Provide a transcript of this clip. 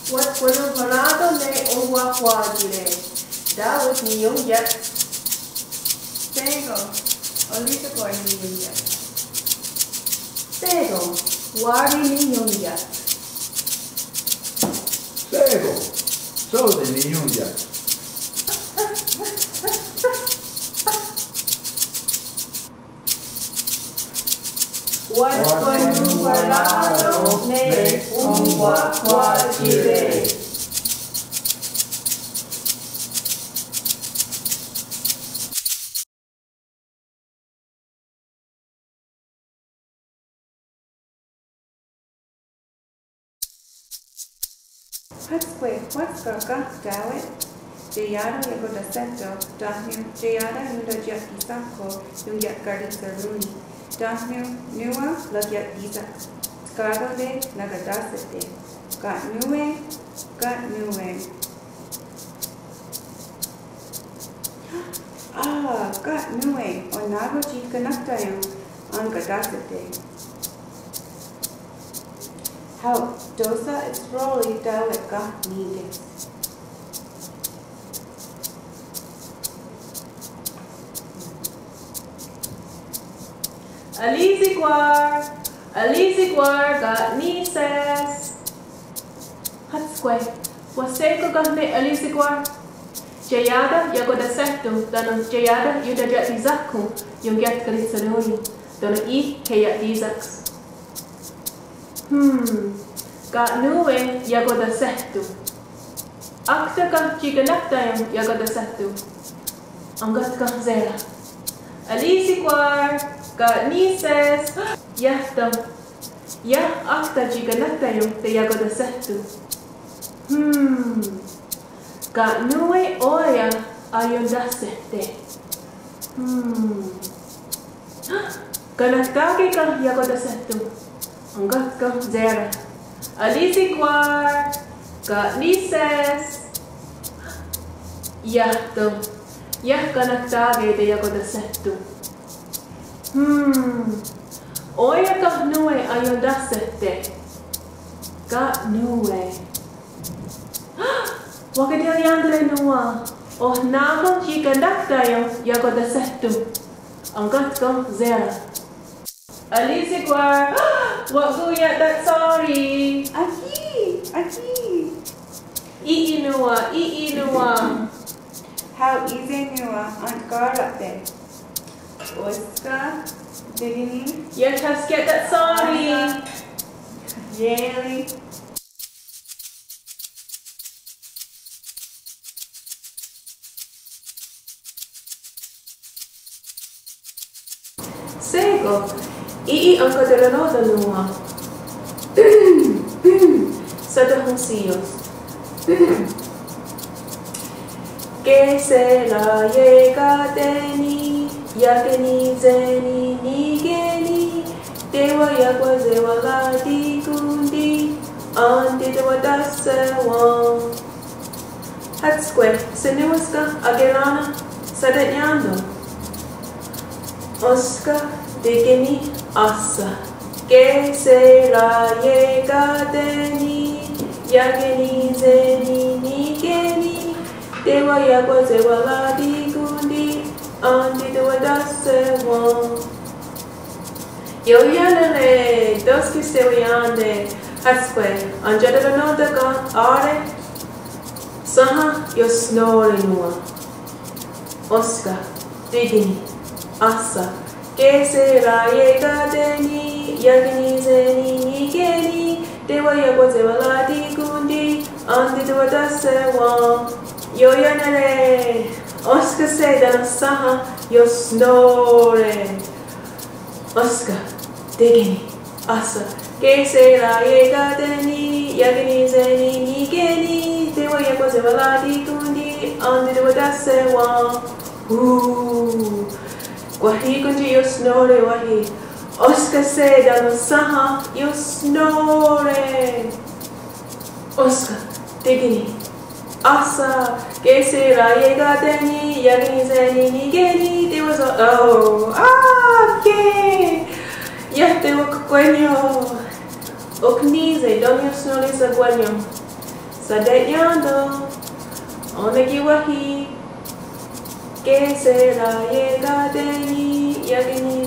What Onkwahwatsire ne Onkwahwatsire. That was ni Yontatya'tisakhonh. Tsyeya, Alisa kwa ni Yontatya'tisakhonh. Tsyeya, wari ni Yontatya'tisakhonh. Tsyeya, so de ni Yontatya'tisakhonh. What Onkwahwatsire ne Onkwahwatsire. What's Tsyeya, Yakotahsehtonh, Tsyeya Yontatya'tisakhonh, Yakotahsehtonh, Nuwa Yakotahsehtonh, Nagadasete, Gatnuwe. Gatnuwe, Onago Kanyen'keha, Angadasete. How dosa is rolly dawet Kanien'keha. Alisikwar got nieces. Hatskwe, waseko gahne alisikwar. Tsyeya Yakotahsehtonh, dano Tsyeya Yontatya'tisakhonh, Yakotahsehtonh, dano Kanyen'keha. Gatnuwe Yakotahsehtonh. Aktaka Kanyen'keha Yakotahsehtonh. Angatka Tsyeya. Alisikwar got nieces. Yahtam. Yah akta Kanyen'keha Yakotahsehtonh. Gatnuwe oya Yontatya'tisakhonh. Kanyen'keha Yakotahsehtonh. Angatka Tsyeya. Alisikwar got nieces. Yahtam. Yah Kanyen'keha Yakotahsehtonh. Oya Gatnuwe Yontatya'tisakhonh. Gatnuwe. Wakadiliandre nuwa. Nago Kanyen'keha Yakotahsehtonh. Angatka Tsyeya. Alisikwar. What guya that sorry. Aki. Iinuwa. How easy nuwa Antgarate. Oska, Digini. Yes, let's get that sorry. Yeli. Sego. Ankadelanodanua. Sadahonsios. Que será yegateni, yakeni zeni nigeni, dewa yakwazewa ladi kundi, Yontatya'tisakhonh. Hatskwe, senuaska agelana, sadanyando. Oska digeni asa. Que será yegateni, yakeni zeni nigeni, dewa yakwazewa ladi kundi, Yontatya'tisakhonh. Yoyanele, doski sewiyande, hatskwe, anjadaranodaka are, saha yosnore nuwa. Oska, digini, asa, que será yegateni, yakeni zeni nigeni, dewa yakwazewa ladi kundi, Yontatya'tisakhonh. Yoyanele, Oska se dana saha yosnore. Oska, digini, asa, que será yegateni, yakeni zeni nigeni, dewa yakwazewa ladi kundi, Yontatya'tisakhonh. Wahi kunji yosnore wahi. Oska se dana saha yosnore. Oska, digini, asa, que será yegateni, yakeni zeni nigeni, dewa que Yahte wakwenyo. Oknize, donyo snore sa guanyo. Sadayando, Onegiwahi, Que se la llega de ni, Yagini